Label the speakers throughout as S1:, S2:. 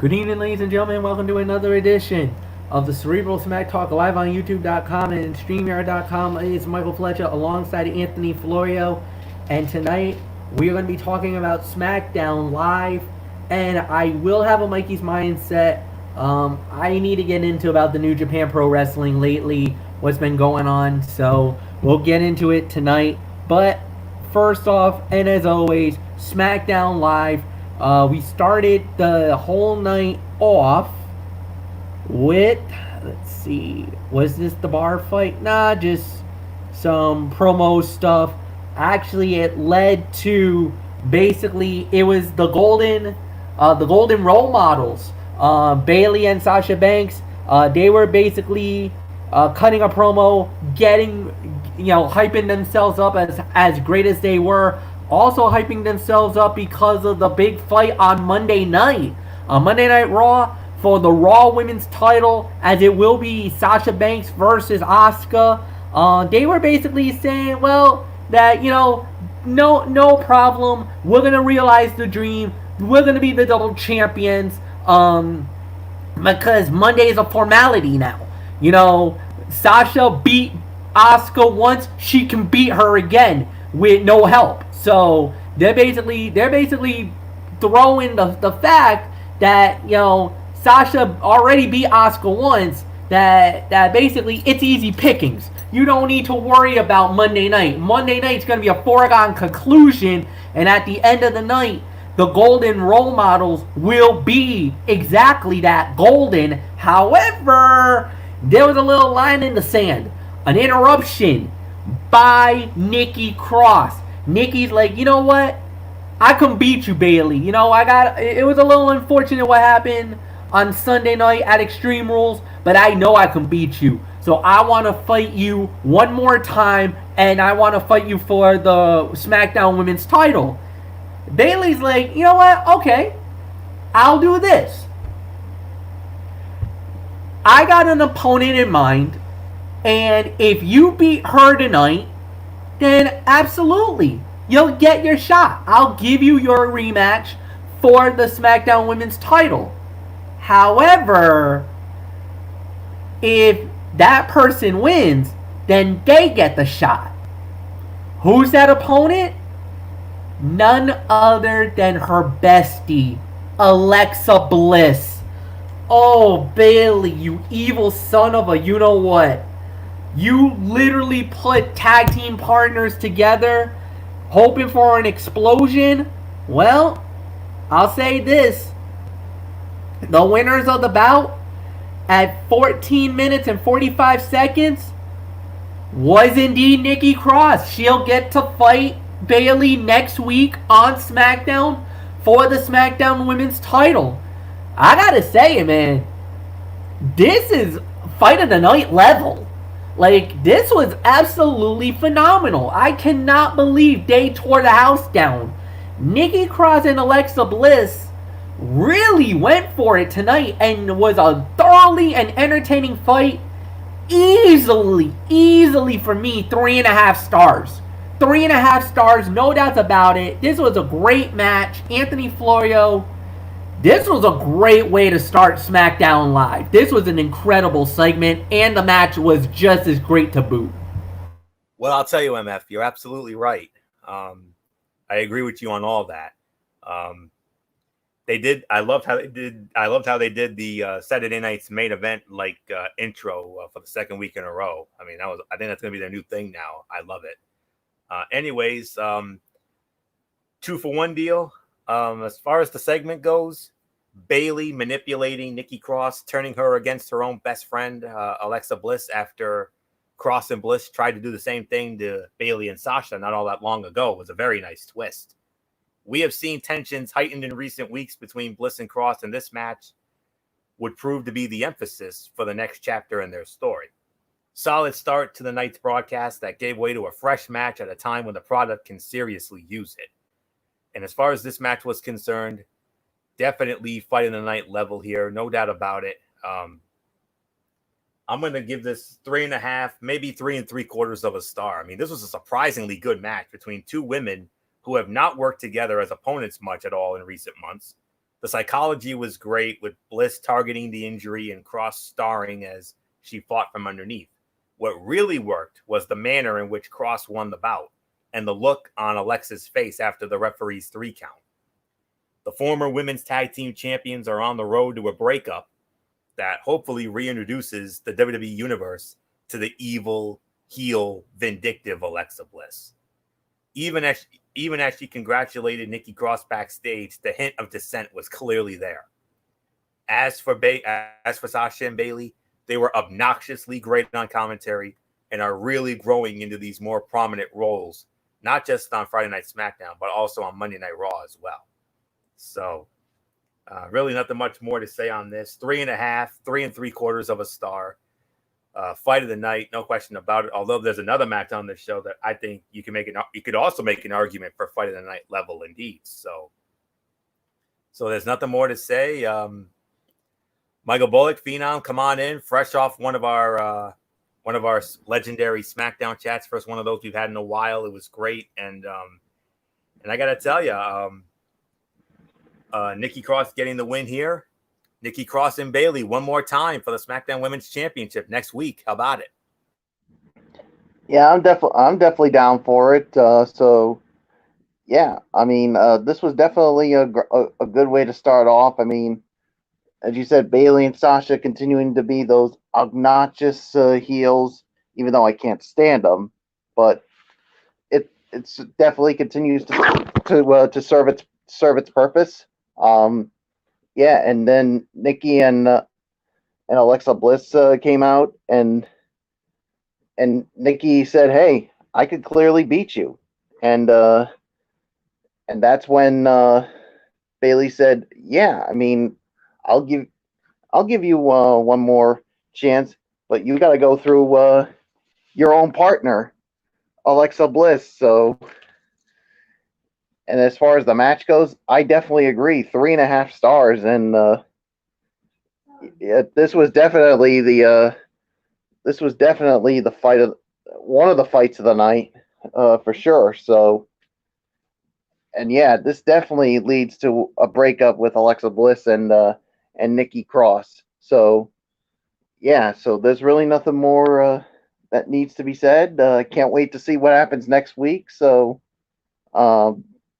S1: Good evening, ladies and gentlemen. Welcome to another edition of the Cerebral Smack Talk live on YouTube.com and StreamYard.com. It's Michael Fletcher alongside Anthony Florio. And tonight we are going to be talking about SmackDown Live. And I will have a Mikey's Mindset. I need to get into about the New Japan Pro Wrestling lately, what's been going on. So we'll get into it tonight. But first off, and as always, SmackDown Live. We started the whole night off with, let's see, was this the bar fight? Nah, just some promo stuff. Actually, it led to basically it was the golden role models, Bailey and Sasha Banks. They were basically cutting a promo, getting hyping themselves up as great as they were, also hyping themselves up because of the big fight on Monday night. On Monday Night Raw for the Raw Women's title, as it will be Sasha Banks versus Asuka. They were basically saying, well, that, no problem. We're going to realize the dream. We're going to be the double champions. Because Monday is a formality now. Sasha beat Asuka once. She can beat her again with no help. So they're basically throwing the fact that Sasha already beat Asuka once. That basically it's easy pickings. You don't need to worry about Monday night. Monday night's gonna be a foregone conclusion, and at the end of the night, the golden role models will be exactly that, golden. However, there was a little line in the sand, an interruption by Nikki Cross. Nikki's like, you know what? I can beat you, Bailey. It was a little unfortunate what happened on Sunday night at Extreme Rules, but I know I can beat you. So I want to fight you one more time, and I want to fight you for the SmackDown Women's title. Bailey's like, you know what? Okay, I'll do this. I got an opponent in mind, and if you beat her tonight, then absolutely, you'll get your shot. I'll give you your rematch for the SmackDown Women's title. However, if that person wins, then they get the shot. Who's that opponent? None other than her bestie, Alexa Bliss. Oh, Bailey, you evil son of a you-know-what. You literally put tag team partners together hoping for an explosion. Well, I'll say this. The winners of the bout at 14 minutes and 45 seconds was indeed Nikki Cross. She'll get to fight Bailey next week on SmackDown for the SmackDown Women's title. I gotta say, man, this is fight of the night level. Like, this was absolutely phenomenal. I cannot believe they tore the house down. Nikki Cross and Alexa Bliss really went for it tonight and was a thoroughly and entertaining fight. Easily for me, 3.5 stars. 3.5 stars, no doubts about it. This was a great match. Anthony Florio, this was a great way to start SmackDown Live. This was an incredible segment, and the match was just as great to boot.
S2: Well, I'll tell you, MF, you're absolutely right. I agree with you on all that. They did. I loved how they did. I loved how they did the Saturday night's main event intro for the second week in a row. I mean, I think that's gonna be their new thing now. I love it. Anyways, 2-for-1 deal. As far as the segment goes, Bailey manipulating Nikki Cross, turning her against her own best friend, Alexa Bliss, after Cross and Bliss tried to do the same thing to Bailey and Sasha not all that long ago. It was a very nice twist. We have seen tensions heightened in recent weeks between Bliss and Cross, and this match would prove to be the emphasis for the next chapter in their story. Solid start to the night's broadcast that gave way to a fresh match at a time when the product can seriously use it. And as far as this match was concerned, definitely fight in the night level here, no doubt about it. I'm going to give this 3.5, maybe 3.75 of a star. I mean, this was a surprisingly good match between two women who have not worked together as opponents much at all in recent months. The psychology was great with Bliss targeting the injury and Cross starring as she fought from underneath. What really worked was the manner in which Cross won the bout and the look on Alexa's face after the referee's 3 count. The former women's tag team champions are on the road to a breakup that hopefully reintroduces the WWE Universe to the evil, heel, vindictive Alexa Bliss. Even as she congratulated Nikki Cross backstage, the hint of dissent was clearly there. As for Sasha and Bayley, they were obnoxiously great on commentary and are really growing into these more prominent roles, not just on Friday Night SmackDown, but also on Monday Night Raw as well. So, really nothing much more to say on this. 3.5, 3 3/4 of a star. Fight of the night, no question about it. Although there's another match on this show that I think you could also make an argument for fight of the night level indeed. So there's nothing more to say. Michael Bullock, Phenom, come on in, fresh off one of our legendary SmackDown chats. First one of those we've had in a while. It was great, and I gotta tell you, Nikki Cross getting the win here. Nikki Cross and Bayley one more time for the SmackDown Women's Championship next week. How about it?
S3: Yeah, I'm definitely down for it. So, yeah, I mean, this was definitely a good way to start off. I mean, as you said, Bayley and Sasha continuing to be those obnoxious heels, even though I can't stand them, but it's definitely continues to serve its purpose. Yeah, and then Nikki and Alexa Bliss came out, and Nikki said, "Hey, I could clearly beat you," and that's when Bayley said, "Yeah, I mean, I'll give you one more chance, but you got to go through your own partner, Alexa Bliss." So, and as far as the match goes, I definitely agree. 3.5 stars, and this was definitely the fight of one of the fights of the night, for sure. So, and yeah, this definitely leads to a breakup with Alexa Bliss and Nikki Cross. So, yeah, so there's really nothing more that needs to be said. Can't wait to see what happens next week. So,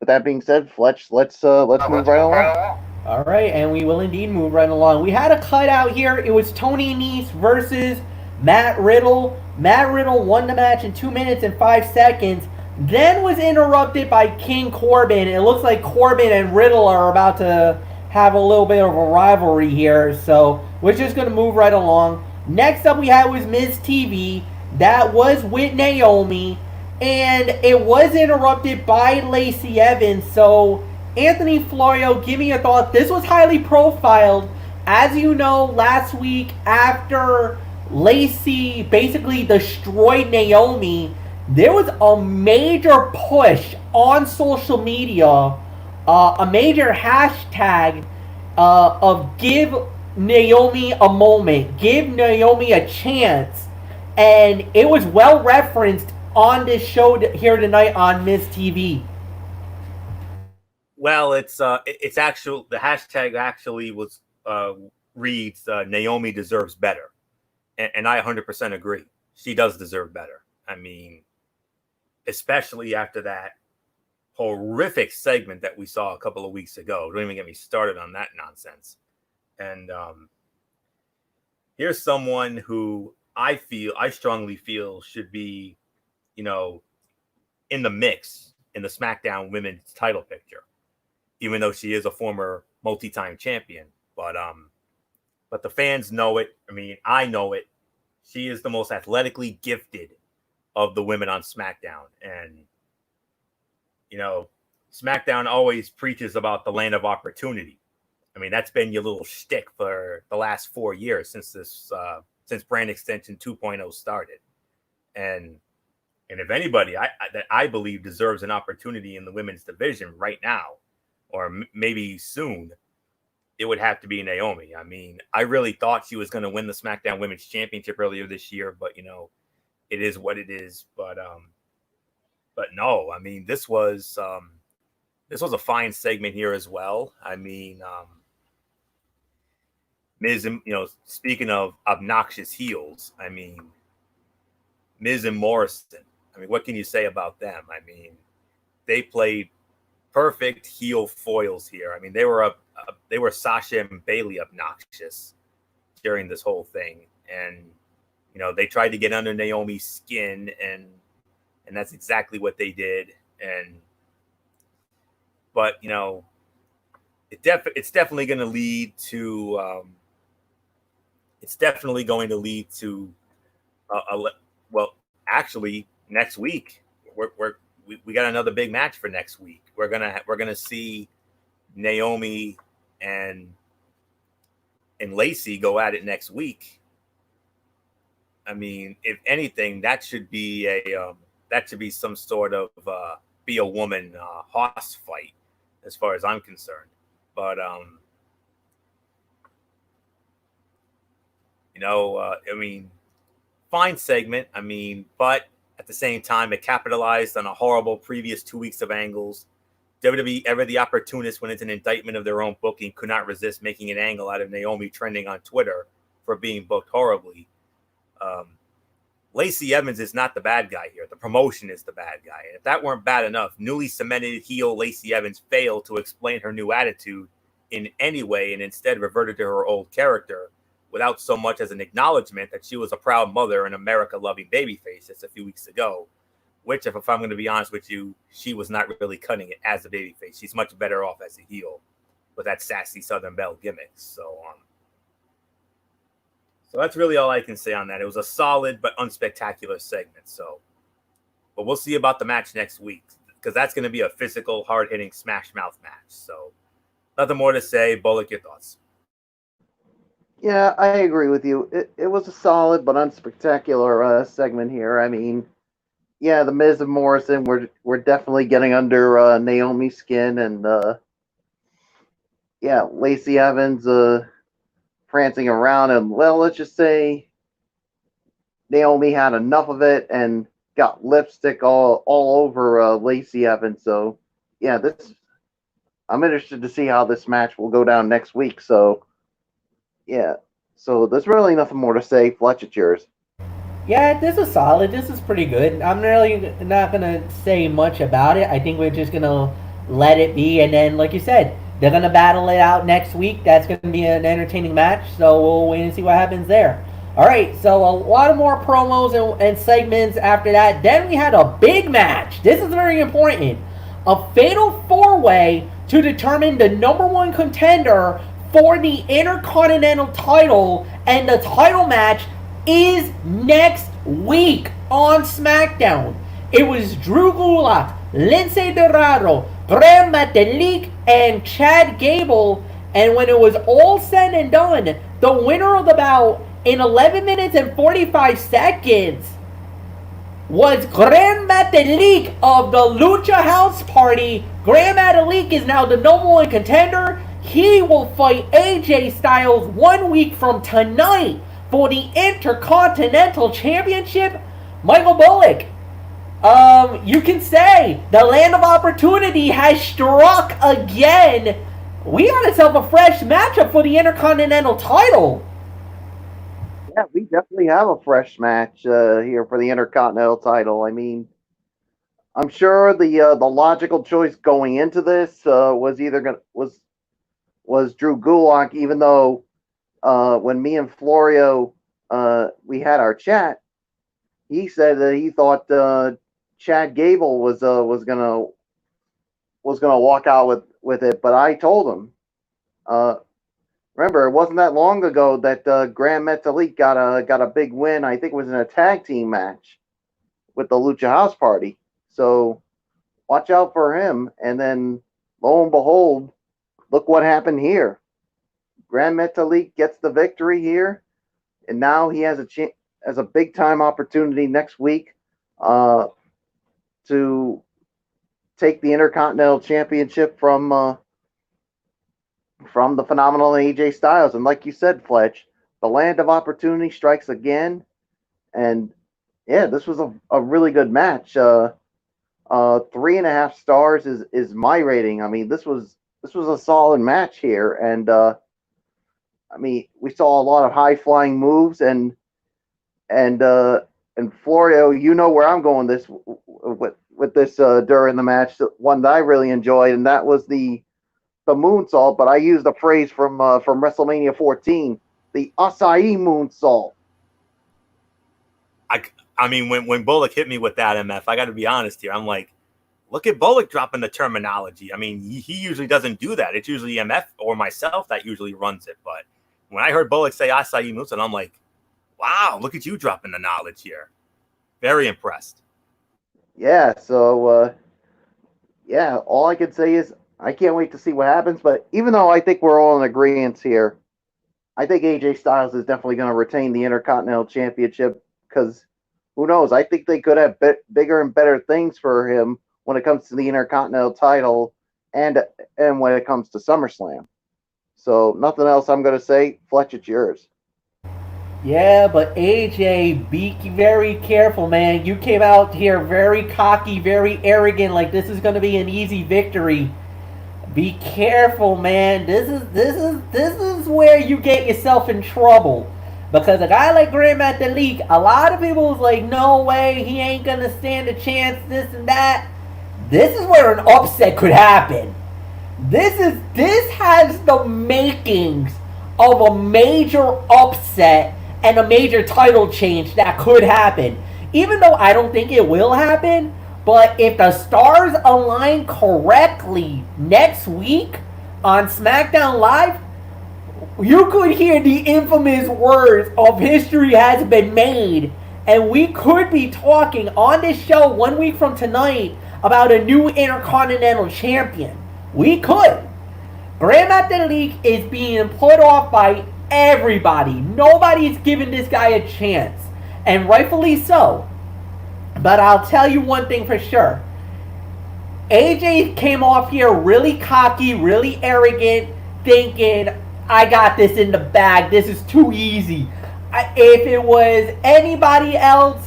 S3: with that being said, Fletch, let's move right along.
S1: All right, and we will indeed move right along. We had a cutout here. It was Tony Nese versus Matt Riddle. Matt Riddle won the match in 2 minutes and 5 seconds, then was interrupted by King Corbin. It looks like Corbin and Riddle are about to have a little bit of a rivalry here, so we're just going to move right along. Next up we had was Miz TV. That was with Naomi, and it was interrupted by Lacey Evans. So, Anthony Florio, give me your thoughts. This was highly profiled. As you know, last week after Lacey basically destroyed Naomi, there was a major push on social media, a major hashtag of give Naomi a moment, give Naomi a chance, and it was well referenced on this show here tonight on Miz TV.
S2: Well, it's actual. The hashtag actually was reads Naomi deserves better, and I 100% agree. She does deserve better. I mean, especially after that horrific segment that we saw a couple of weeks ago. Don't even get me started on that nonsense. And here's someone who I strongly feel should be, in the mix in the SmackDown Women's title picture, even though she is a former multi-time champion. But the fans know it. I mean, I know it. She is the most athletically gifted of the women on SmackDown. And, SmackDown always preaches about the land of opportunity. I mean, that's been your little shtick for the last 4 years since brand extension 2.0 started. And if anybody that I believe deserves an opportunity in the women's division right now, or maybe soon, it would have to be Naomi. I mean, I really thought she was going to win the SmackDown Women's Championship earlier this year, but it is what it is. But no, I mean, this was this was a fine segment here as well. I mean, Miz, and, speaking of obnoxious heels, I mean, Miz and Morrison. I mean, what can you say about them? I mean, they played perfect heel foils here. I mean, they were Sasha and Bailey obnoxious during this whole thing, and they tried to get under Naomi's skin, and that's exactly what they did. But it's definitely going to lead to well, actually next week we got another big match for next week. We're gonna see Naomi and Lacey go at it next week. I mean, if anything, that should be some sort of be a woman hoss fight, as far as I'm concerned. But I mean, fine segment. I mean, but at the same time, it capitalized on a horrible previous 2 weeks of angles. WWE, ever the opportunist when it's an indictment of their own booking, could not resist making an angle out of Naomi trending on Twitter for being booked horribly. Lacey Evans is not the bad guy here. The promotion is the bad guy. And if that weren't bad enough, newly cemented heel Lacey Evans failed to explain her new attitude in any way and instead reverted to her old character without so much as an acknowledgement that she was a proud mother and America-loving babyface just a few weeks ago, which, if I'm going to be honest with you, she was not really cutting it as a babyface. She's much better off as a heel with that sassy Southern Belle gimmick. So that's really all I can say on that. It was a solid but unspectacular segment. But we'll see about the match next week, because that's going to be a physical, hard-hitting smash mouth match. So nothing more to say. Bullock, your thoughts?
S3: Yeah, I agree with you. It was a solid but unspectacular segment here. I mean, yeah, the Miz and Morrison were definitely getting under Naomi's skin, and yeah, Lacey Evans prancing around, and well, let's just say Naomi had enough of it and got lipstick all over Lacey Evans. So yeah, I'm interested to see how this match will go down next week. So yeah, so there's really nothing more to say. Fletch, it's yours.
S1: Yeah, this is solid. This is pretty good. I'm really not gonna say much about it. I think we're just gonna let it be, and then, like you said, they're gonna battle it out next week. That's gonna be an entertaining match. So we'll wait and see what happens there. All right. So a lot of more promos and segments after that. Then we had a big match. This is very important. A fatal four-way to determine the #1 contender for the Intercontinental title, and the title match is next week on SmackDown. It was Drew Gulak, Lince Dorado, Graham Metalik, and Chad Gable, and when it was all said and done, the winner of the bout in 11 minutes and 45 seconds was Graham Metalik of the Lucha House Party. Graham Metalik is now the #1 contender. He will fight AJ Styles 1 week from tonight for the Intercontinental Championship. Michael Bullock, you can say the land of opportunity has struck again. We got ourselves a fresh matchup for the Intercontinental title.
S3: Yeah, we definitely have a fresh match here for the Intercontinental title. I mean, I'm sure the logical choice going into this was Drew Gulak, even though when me and Florio we had our chat, he said that he thought Chad Gable was gonna walk out with it, but I told him, remember, it wasn't that long ago that Graham Metalik got a big win. I think it was in a tag team match with the Lucha House Party. So watch out for him. And then lo and behold, look what happened here. Graham Metalik gets the victory here, and now he has a big time opportunity next week to take the Intercontinental Championship from the phenomenal AJ Styles. And like you said, Fletch, the land of opportunity strikes again. And yeah, this was a really good match. 3.5 stars is my rating. I mean, this was a solid match here, and I mean, we saw a lot of high flying moves, and and Florio, you know where I'm going this with this during the match. One that I really enjoyed, and that was the moonsault. But I used a phrase from WrestleMania 14, the acai moonsault.
S2: I mean, when Bullock hit me with that, MF, I got to be honest here. I'm like, look at Bullock dropping the terminology. I mean, he usually doesn't do that. It's usually MF or myself that usually runs it. But when I heard Bullock say acai moonsault, I'm like, wow, look at you dropping the knowledge here. Very impressed.
S3: Yeah, so yeah, all I can say is I can't wait to see what happens. But even though I think we're all in agreement here, I think AJ Styles is definitely going to retain the Intercontinental Championship because who knows? I think they could have bigger and better things for him when it comes to the Intercontinental title and when it comes to SummerSlam. So nothing else I'm going to say. Fletch, it's yours.
S1: Yeah, but AJ, be very careful, man. You came out here very cocky, very arrogant, like this is going to be an easy victory. Be careful, man. This is where you get yourself in trouble. Because a guy like Grand Metalik, a lot of people was like, no way, he ain't gonna stand a chance, this and that. This is where an upset could happen. This has the makings of a major upset and a major title change that could happen. Even though I don't think it will happen, but if the stars align correctly next week on SmackDown Live, you could hear the infamous words of history has been made, and we could be talking on this show 1 week from tonight about a new Intercontinental Champion. We could. Grand Metalik is being put off by everybody. Nobody's giving this guy a chance, and rightfully so. But I'll tell you one thing for sure. AJ came off here really cocky, really arrogant, thinking, I got this in the bag. This is too easy. If it was anybody else,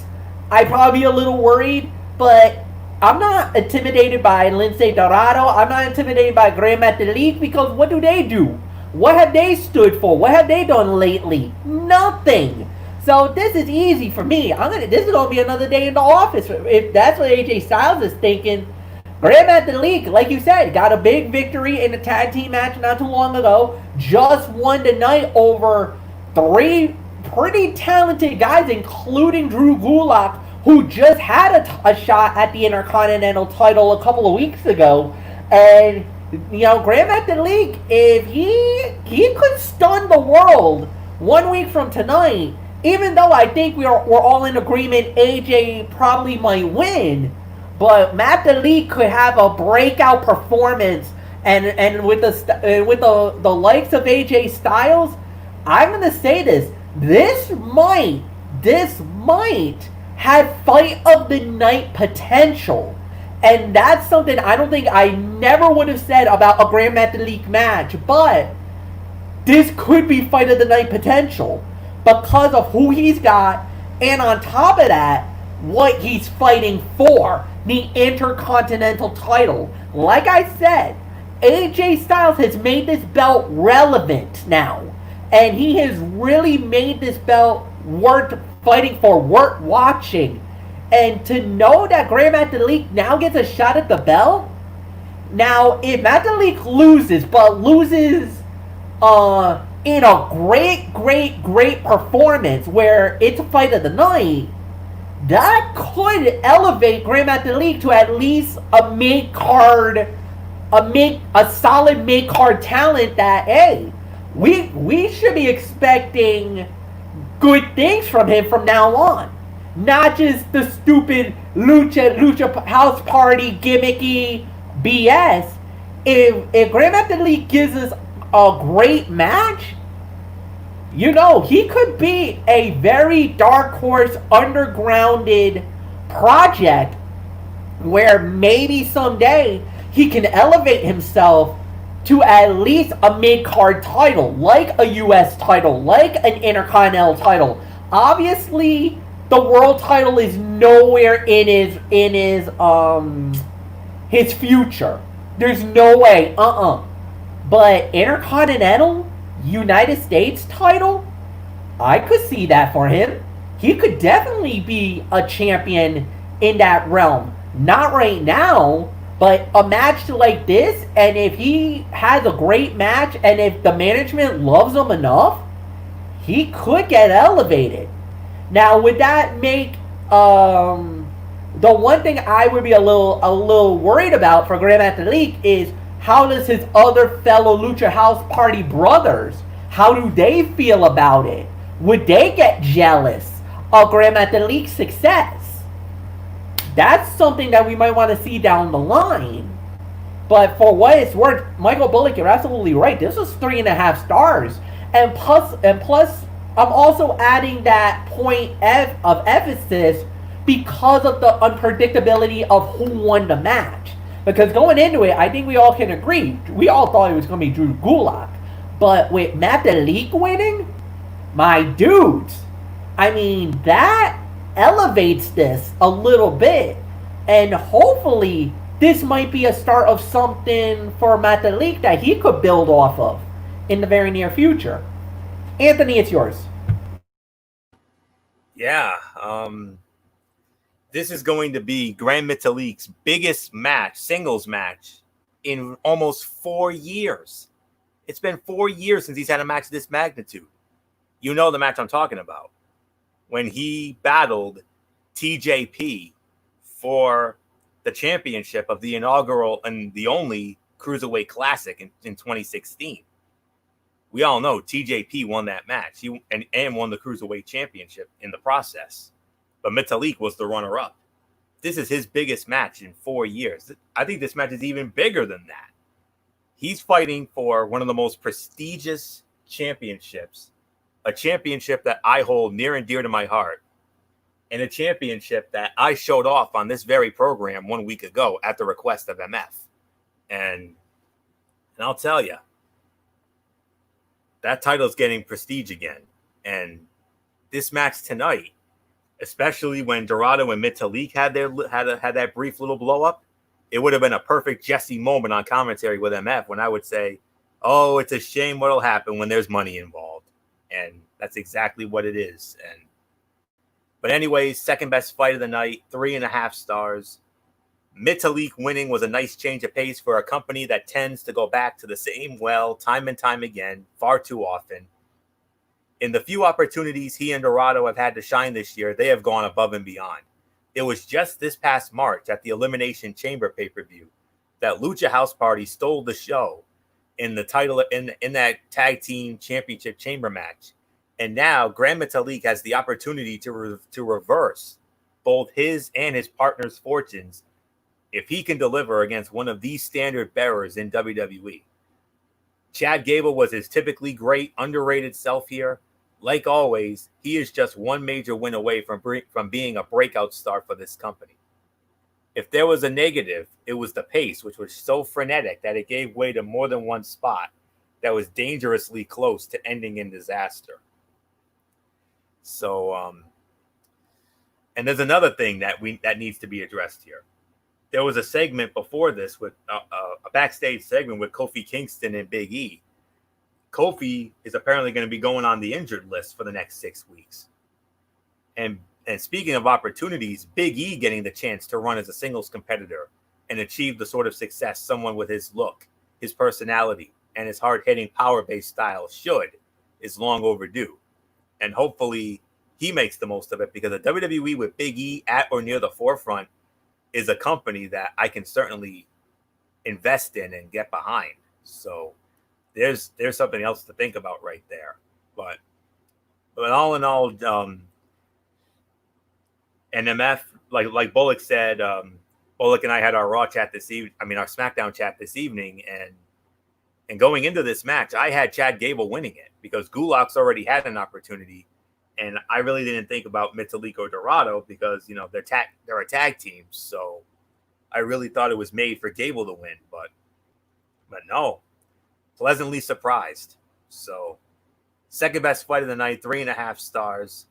S1: I'd probably be a little worried. But I'm not intimidated by Lince Dorado. I'm not intimidated by Grand Metalik because what do? What have they stood for? What have they done lately? Nothing. So this is easy for me. This is gonna be another day in the office. If that's what AJ Styles is thinking. Grand Metalik, like you said, got a big victory in a tag team match not too long ago. Just won tonight over 3 pretty talented guys, including Drew Gulak, who just had a shot at the Intercontinental title a couple of weeks ago. And, you know, Grand Metalik, if he could stun the world 1 week from tonight, even though I think we're all in agreement AJ probably might win, but Metalik could have a breakout performance, and with the likes of AJ Styles, I'm gonna say this: this might have fight of the night potential, and that's something I don't think I never would have said about a Grand Metalik match, but this could be fight of the night potential because of who he's got, and on top of that, what he's fighting for, the Intercontinental title. Like I said, AJ Styles has made this belt relevant now, and he has really made this belt worth fighting for, worth watching. And to know that Grand Metalik now gets a shot at the belt, now if Metalik loses, but loses in a great performance where it's a fight of the night, that could elevate Grand Metalik to at least a mid-card, a solid mid-card talent that, hey, we should be expecting good things from him from now on. Not just the stupid lucha house party gimmicky BS. If Grand Metalik gives us a great match, you know, he could be a very dark horse, undergrounded project where maybe someday he can elevate himself to at least a mid-card title, like a U.S. title, like an Intercontinental title. Obviously, The world title is nowhere in his future. There's no way. But Intercontinental United States title, I could see that for him. He could definitely be a champion in that realm. Not right now, but a match like this, and if he has a great match, and if the management loves him enough, he could get elevated. Now, would that make the one thing I would be a little worried about for Grand Metalik is how does his other fellow Lucha House Party brothers, how do they feel about it? Would they get jealous of Grand Metalik's success? That's something that we might want to see down the line. But for what it's worth, Michael Bullock, you're absolutely right. This was 3.5 stars, and plus, I'm also adding that point of emphasis because of the unpredictability of who won the match. Because going into it, I think we all can agree, we all thought it was going to be Drew Gulak. But with Metalik winning, my dudes, I mean, that elevates this a little bit. And hopefully, this might be a start of something for Metalik that he could build off of in the very near future. Anthony, it's yours.
S2: Yeah, this is going to be Grand Metalik's biggest match, singles match, in almost 4 years. It's been 4 years since he's had a match of this magnitude. You know the match I'm talking about. When he battled TJP for the championship of the inaugural and the only Cruiserweight Classic in 2016. We all know TJP won that match. He and won the Cruiserweight Championship in the process. But Metalik was the runner-up. This is his biggest match in 4 years. I think this match is even bigger than that. He's fighting for one of the most prestigious championships, a championship that I hold near and dear to my heart, and a championship that I showed off on this very program 1 week ago at the request of MF. And I'll tell you, that title's getting prestige again. And this match tonight, especially when Dorado and Metalik had that brief little blow up, it would have been a perfect Jesse moment on commentary with MF when I would say, "Oh, it's a shame what'll happen when there's money involved," and that's exactly what it is. But anyways, second best fight of the night, 3.5 stars. Metalik winning was a nice change of pace for a company that tends to go back to the same well time and time again, far too often. In the few opportunities he and Dorado have had to shine this year, they have gone above and beyond. It was just this past March at the Elimination Chamber pay-per-view that Lucha House Party stole the show in the title in that tag team championship chamber match. And now Grand Metalik has the opportunity to reverse both his and his partner's fortunes if he can deliver against one of these standard bearers in WWE. Chad Gable was his typically great, underrated self here. Like always, he is just one major win away from being a breakout star for this company. If there was a negative, it was the pace, which was so frenetic that it gave way to more than one spot that was dangerously close to ending in disaster. So, and there's another thing that needs to be addressed here. There was a segment before this with a backstage segment with Kofi Kingston and Big E. Kofi is apparently going to be going on the injured list for the next 6 weeks. And speaking of opportunities, Big E getting the chance to run as a singles competitor and achieve the sort of success someone with his look, his personality, and his hard-hitting power-based style is long overdue. And hopefully he makes the most of it, because the WWE with Big E at or near the forefront is a company that I can certainly invest in and get behind. So there's something else to think about right there. But all in all, NMF, like Bullock said, Bullock and I had our Raw chat this evening. I mean, our SmackDown chat this evening, and going into this match, I had Chad Gable winning it because Gulak's already had an opportunity, and I really didn't think about Metalik or Dorado because they're a tag team. So I really thought it was made for Gable to win, but no, pleasantly surprised. So second best fight of the night, 3.5 stars.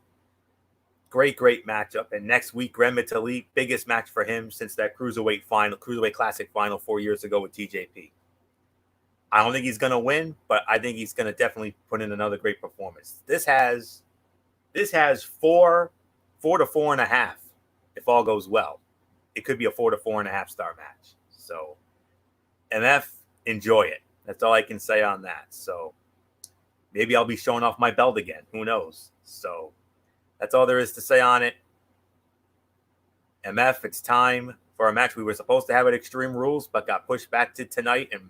S2: great matchup. And next week, Ren Metalik, biggest match for him since that cruiserweight classic final 4 years ago with TJP. I don't think he's going to win, but I think he's going to definitely put in another great performance. This has 4 to 4.5 if all goes well. It could be a 4 to 4.5 star match. So, MF, enjoy it. That's all I can say on that. So, maybe I'll be showing off my belt again. Who knows? So, that's all there is to say on it. MF, it's time for a match we were supposed to have at Extreme Rules, but got pushed back to tonight. And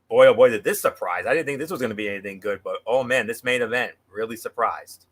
S2: boy, oh boy, did this surprise. I didn't think this was going to be anything good, but oh man, this main event really surprised.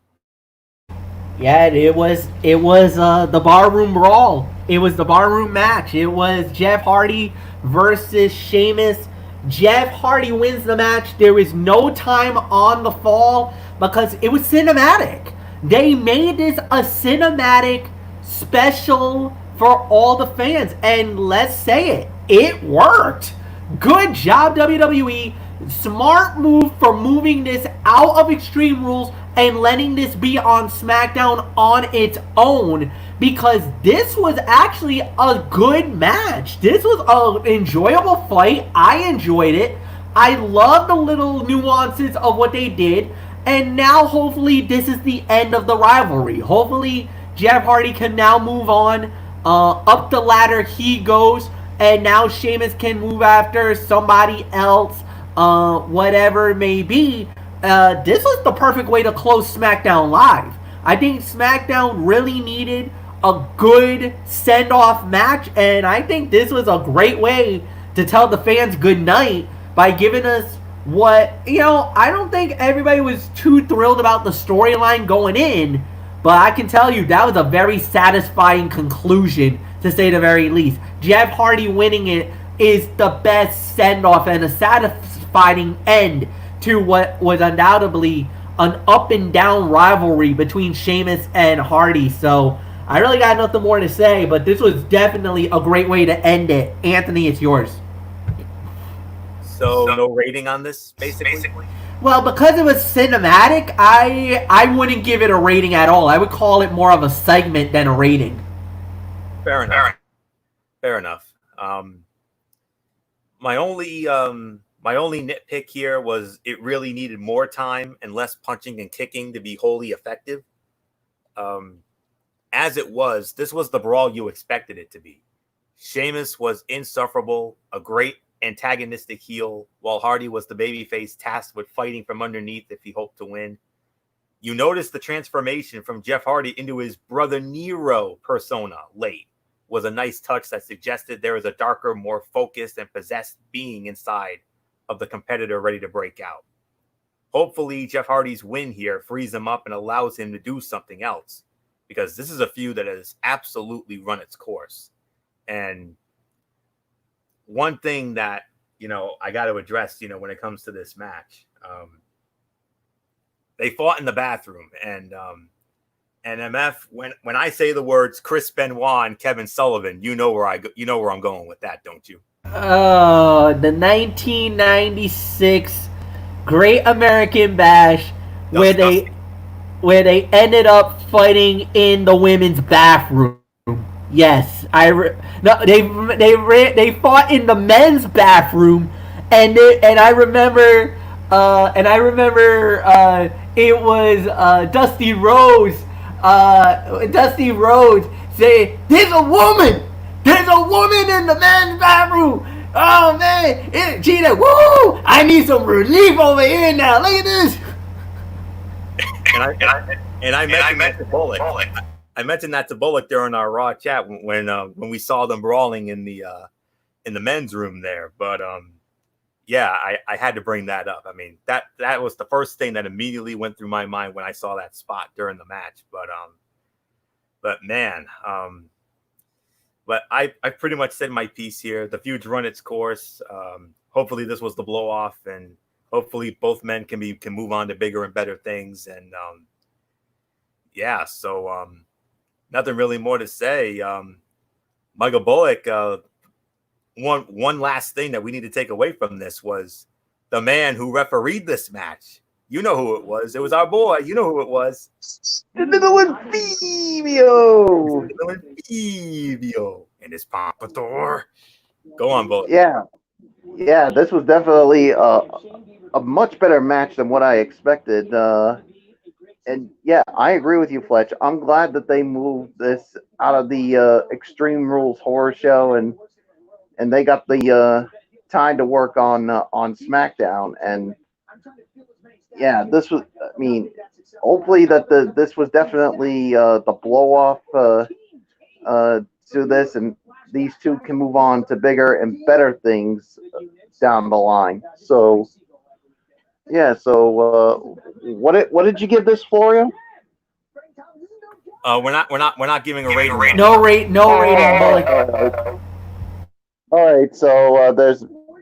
S1: Yeah, it was the barroom brawl. It was the barroom match. It was Jeff Hardy versus Sheamus. Jeff Hardy wins the match. There was no time on the fall because it was cinematic. They made this a cinematic special for all the fans, and let's say it worked. Good job, WWE. Smart move for moving this out of Extreme Rules and letting this be on SmackDown on its own, because this was actually a good match. This was an enjoyable fight. I enjoyed it. I love the little nuances of what they did. And now hopefully this is the end of the rivalry. Hopefully Jeff Hardy can now move on. Up the ladder he goes. And now Sheamus can move after somebody else. Whatever it may be. This was the perfect way to close SmackDown Live. I think SmackDown really needed a good send-off match. And I think this was a great way to tell the fans good night by giving us what, I don't think everybody was too thrilled about the storyline going in, but I can tell you that was a very satisfying conclusion, to say the very least. Jeff Hardy winning it is the best send-off and a satisfying end to what was undoubtedly an up-and-down rivalry between Sheamus and Hardy. So I really got nothing more to say, but this was definitely a great way to end it. Anthony, it's yours.
S2: So no rating on this, basically?
S1: Well, because it was cinematic, I wouldn't give it a rating at all. I would call it more of a segment than a rating.
S2: Fair enough. My only nitpick here was it really needed more time and less punching and kicking to be wholly effective. As it was, this was the brawl you expected it to be. Sheamus was insufferable, a great antagonistic heel, while Hardy was the babyface tasked with fighting from underneath if he hoped to win. You notice the transformation from Jeff Hardy into his brother Nero persona late was a nice touch that suggested there was a darker, more focused and possessed being inside of the competitor ready to break out. Hopefully, Jeff Hardy's win here frees him up and allows him to do something else, because this is a feud that has absolutely run its course. And one thing that, I got to address, when it comes to this match, they fought in the bathroom, and MF, when I say the words Chris Benoit and Kevin Sullivan, you know where I'm going with that, don't you?
S1: Oh, the 1996 Great American Bash, where they ended up fighting in the women's bathroom. Yes, they fought in the men's bathroom, and I remember it was Dusty Rhodes. Dusty Rhodes say, "There's a woman in the men's bathroom. Oh man, Gina, woo! I need some relief over here now. Look at this."
S2: And I mentioned that to Bullock. I mentioned that to Bullock during our Raw chat when we saw them brawling in the men's room there. But yeah, I had to bring that up. I mean, that was the first thing that immediately went through my mind when I saw that spot during the match. But man, but I pretty much said my piece here. The feud's run its course. Hopefully this was the blow off, and hopefully both men can move on to bigger and better things. And yeah, so nothing really more to say. Michael Bullock, one last thing that we need to take away from this was the man who refereed this match You know who it was. It was our boy. You know who it was.
S3: The little Fabio.
S2: Evio and his pompadour. Go on, Bullet.
S3: Yeah. This was definitely a much better match than what I expected. And yeah, I agree with you, Fletch. I'm glad that they moved this out of the Extreme Rules horror show, and they got the time to work on SmackDown. And yeah, this was. I mean, hopefully that this was definitely the blow off to this, and these two can move on to bigger and better things down the line. So yeah. So what did you give this, Florio?
S2: We're not giving a rating.
S1: No rating, Bullock.
S3: All right. So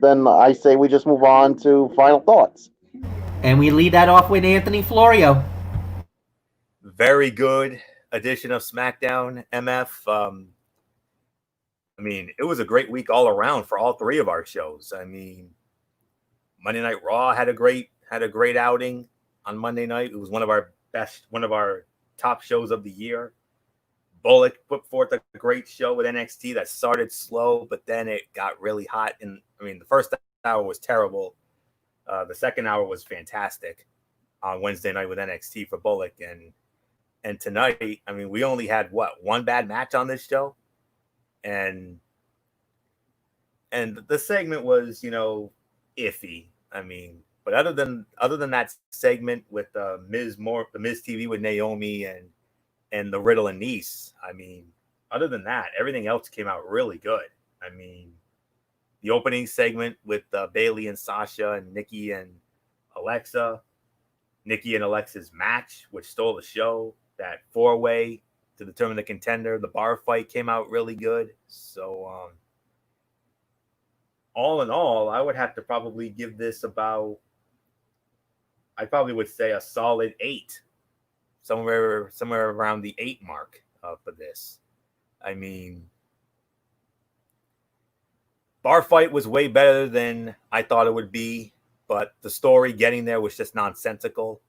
S3: then I say we just move on to final thoughts.
S1: And we lead that off with Anthony Florio.
S2: Very good edition of SmackDown, MF. I mean, it was a great week all around for all three of our shows. I mean, Monday Night Raw had a great outing on Monday night. It was one of our top shows of the year. Bullock put forth a great show with NXT that started slow, but then it got really hot. And I mean, the first hour was terrible. The second hour was fantastic on Wednesday night with NXT for Bullock. And tonight, I mean, we only had one bad match on this show. And the segment was, iffy. I mean, but other than that segment with the Miz TV with Naomi and the Riddle and Nice, I mean, other than that, everything else came out really good. I mean, the opening segment with Bayley and Sasha and Nikki and Alexa, Nikki and Alexa's match, which stole the show, that 4-way to determine the contender, the bar fight came out really good. So, all in all, I would have to probably give this I probably would say a solid 8, somewhere around the 8 mark for this. I mean, bar fight was way better than I thought it would be, but the story getting there was just nonsensical.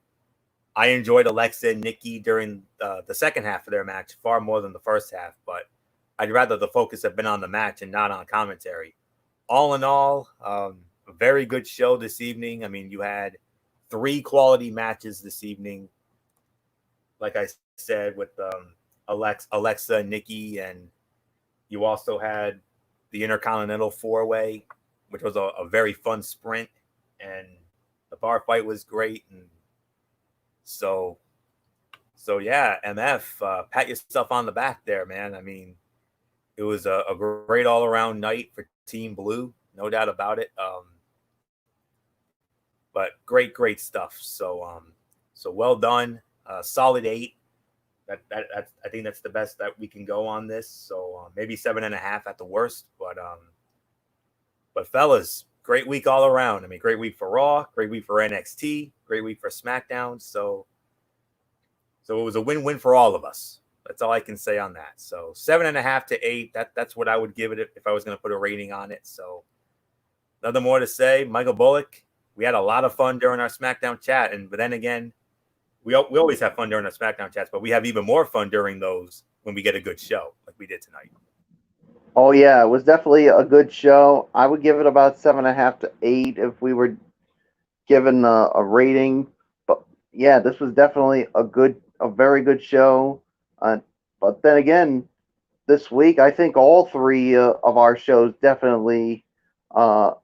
S2: I enjoyed Alexa and Nikki during the second half of their match far more than the first half, but I'd rather the focus have been on the match and not on commentary. All in all, a very good show this evening. I mean, you had 3 quality matches this evening. Like I said, with Alexa and Nikki, and you also had the Intercontinental 4-way, which was a very fun sprint, and the bar fight was great. And so yeah, MF, pat yourself on the back there, man. I mean, it was a great all-around night for Team Blue, no doubt about it. But great stuff. So well done. Solid 8. That's I think that's the best that we can go on this. So maybe 7.5 at the worst. But fellas, great week all around. I mean, great week for Raw, great week for NXT, great week for SmackDown. So it was a win-win for all of us. That's all I can say on that. So 7.5 to 8. That's what I would give it if I was going to put a rating on it. So nothing more to say. Michael Bullock, we had a lot of fun during our SmackDown chat, but then again, we always have fun during our SmackDown chats, but we have even more fun during those when we get a good show like we did tonight.
S3: Oh yeah, it was definitely a good show. I would give it about 7.5 to 8 if we were given a rating. But yeah, this was definitely a very good show. But then again, this week I think all 3 of our shows definitely put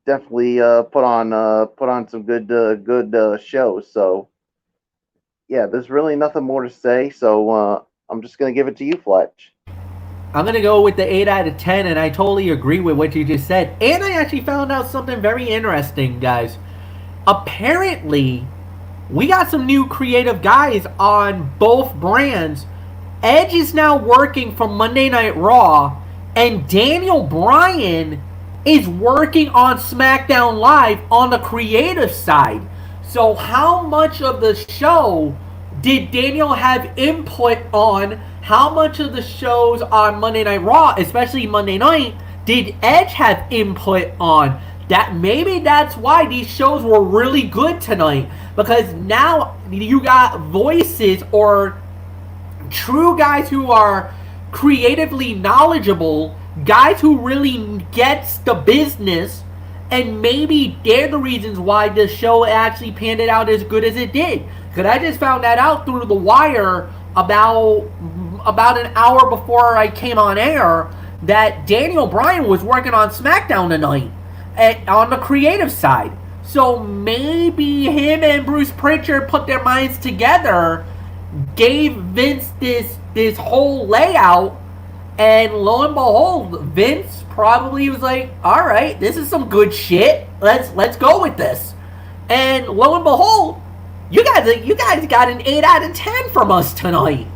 S3: on some good shows. So yeah, there's really nothing more to say. So I'm just gonna give it to you, Fletch.
S1: I'm going to go with the 8 out of 10, and I totally agree with what you just said. And I actually found out something very interesting, guys. Apparently, we got some new creative guys on both brands. Edge is now working for Monday Night Raw, and Daniel Bryan is working on SmackDown Live on the creative side. So how much of the show did Daniel have input on? How much of the shows on Monday Night Raw, especially Monday night, did Edge have input on? that maybe that's why these shows were really good tonight, because now you got voices or true guys who are creatively knowledgeable, guys who really gets the business, and maybe they're the reasons why the show actually panned it out as good as it did. Because I just found that out through the wire about an hour before I came on air, that Daniel Bryan was working on SmackDown tonight on the creative side. So maybe him and Bruce Pritchard put their minds together, gave Vince this whole layout, and lo and behold, Vince probably was like, all right, this is some good shit. Let's go with this. And lo and behold, you guys got an 8 out of 10 from us tonight.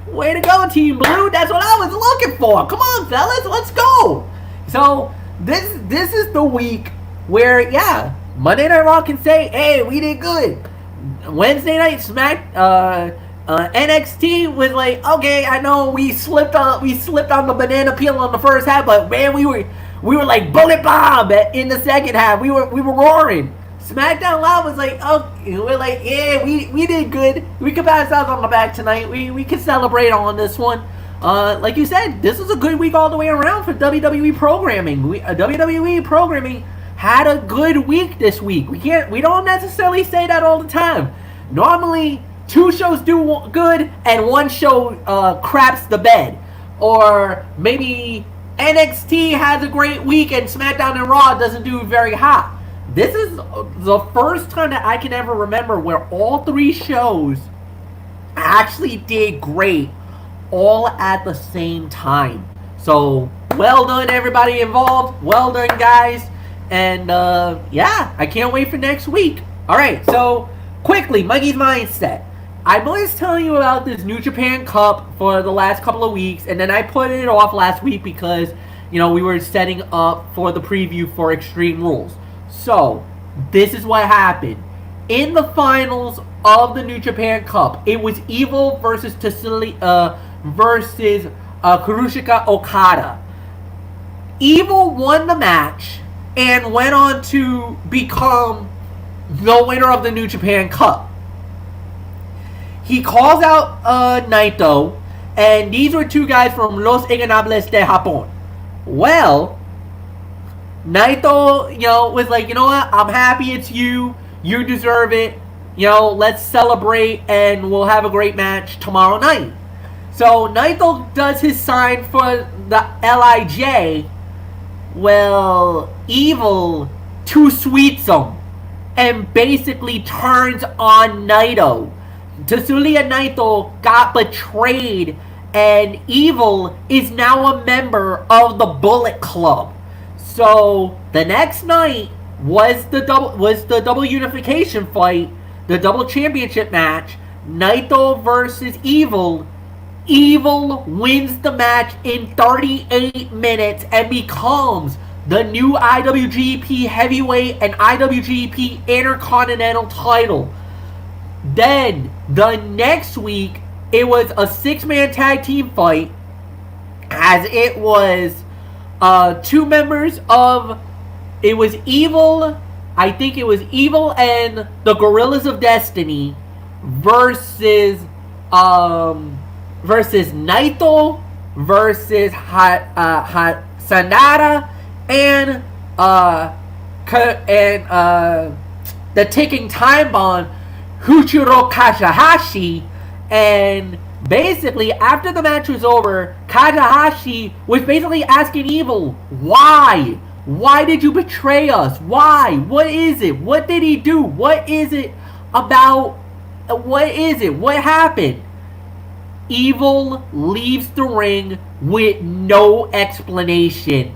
S1: Way to go, Team Blue. That's what I was looking for. Come on, fellas, let's go. So this is the week where, yeah, Monday Night Raw can say, hey, we did good. Wednesday Night NXT was like, okay, I know we slipped on the banana peel on the first half, but man, we were like bullet bomb in the second half. We were roaring. SmackDown Live was like, oh, we're like, yeah, we did good. We could pat ourselves on the back tonight. We could celebrate on this one. Like you said, this was a good week all the way around for WWE programming. WWE programming had a good week this week. We don't necessarily say that all the time. Normally, 2 shows do good and 1 show craps the bed. Or maybe NXT has a great week and SmackDown and Raw doesn't do very hot. This is the first time that I can ever remember where all 3 shows actually did great all at the same time. So, well done everybody involved. Well done, guys. And, yeah, I can't wait for next week. Alright, so, quickly, Mikey's Mindset. I was telling you about this New Japan Cup for the last couple of weeks, and then I put it off last week because, we were setting up for the preview for Extreme Rules. So, this is what happened. In the finals of the New Japan Cup, it was Evil versus Kazuchika Okada. Evil won the match and went on to become the winner of the New Japan Cup. He calls out Naito, and these were 2 guys from Los Ingobernables de Japón. Well, Naito, was like, you know what? I'm happy it's you. You deserve it. Let's celebrate and we'll have a great match tomorrow night. So Naito does his sign for the LIJ. Well, Evil too sweets him and basically turns on Naito. Tetsuya Naito got betrayed, and Evil is now a member of the Bullet Club. So the next night was the double unification fight, the double championship match, Naito versus Evil. Evil wins the match in 38 minutes and becomes the new IWGP Heavyweight and IWGP Intercontinental title. Then, the next week, it was a 6-man tag team fight, as it was 2 members of, it was Evil, I think it was Evil and the Gorillas of Destiny versus Naito versus Sanada and the ticking time bomb Huchiro Kashihashi. And basically, after the match was over, Kashihashi was basically asking Evil, why? Why did you betray us? Why? What is it? What did he do? What is it about? What is it? What happened? Evil leaves the ring with no explanation,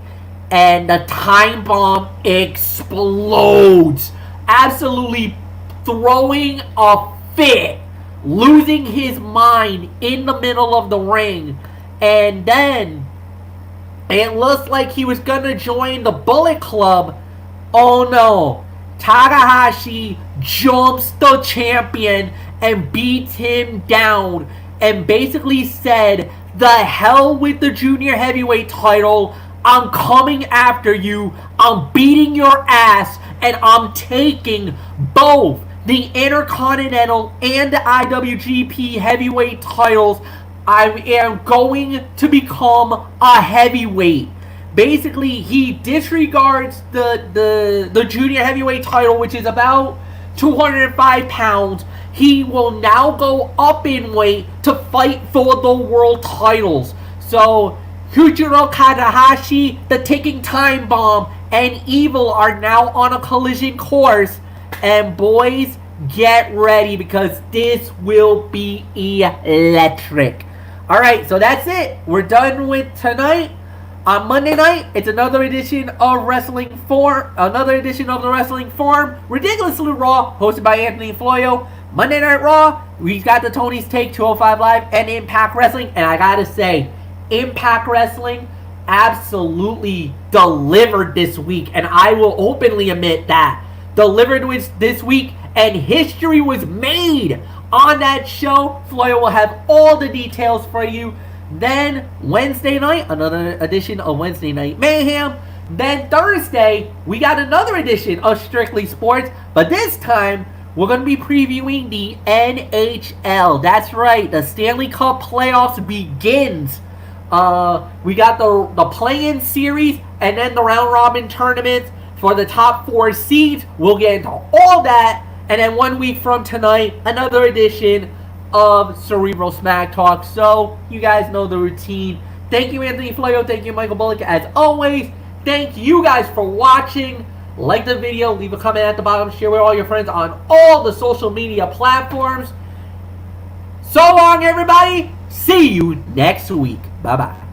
S1: and the time bomb explodes, absolutely throwing a fit, losing his mind in the middle of the ring. And then it looks like he was gonna join the Bullet Club. Oh no, Takahashi jumps the champion and beats him down and basically said, the hell with the junior heavyweight title, I'm coming after you. I'm beating your ass. And I'm taking both the Intercontinental and the IWGP heavyweight titles. I am going to become a heavyweight. Basically, he disregards the junior heavyweight title, which is about 205 pounds. He will now go up in weight to fight for the world titles. So, Yujiro Takahashi, the ticking time bomb, and Evil are now on a collision course. And boys, get ready because this will be electric. Alright, so that's it. We're done with tonight. On Monday night, it's another edition of Wrestling Form. Another edition of the Wrestling Forum. Ridiculously Raw, hosted by Anthony Floyo. Monday Night Raw, we've got the Tony's Take 205 Live and Impact Wrestling. And I gotta say, Impact Wrestling absolutely delivered this week. And I will openly admit that. Delivered this week, and history was made on that show. Floyo will have all the details for you. Then Wednesday night, another edition of Wednesday Night Mayhem. Then Thursday, we got another edition of Strictly Sports. But this time, we're going to be previewing the NHL. That's right, the Stanley Cup playoffs begins. We got the play-in series and then the round-robin tournaments for the top 4 seeds. We'll get into all that. And then 1 week from tonight, another edition of Cerebral Smack Talk. So, you guys know the routine. Thank you, Anthony Floyo. Thank you, Michael Bullock, as always. Thank you guys for watching. Like the video. Leave a comment at the bottom. Share with all your friends on all the social media platforms. So long, everybody. See you next week. Bye-bye.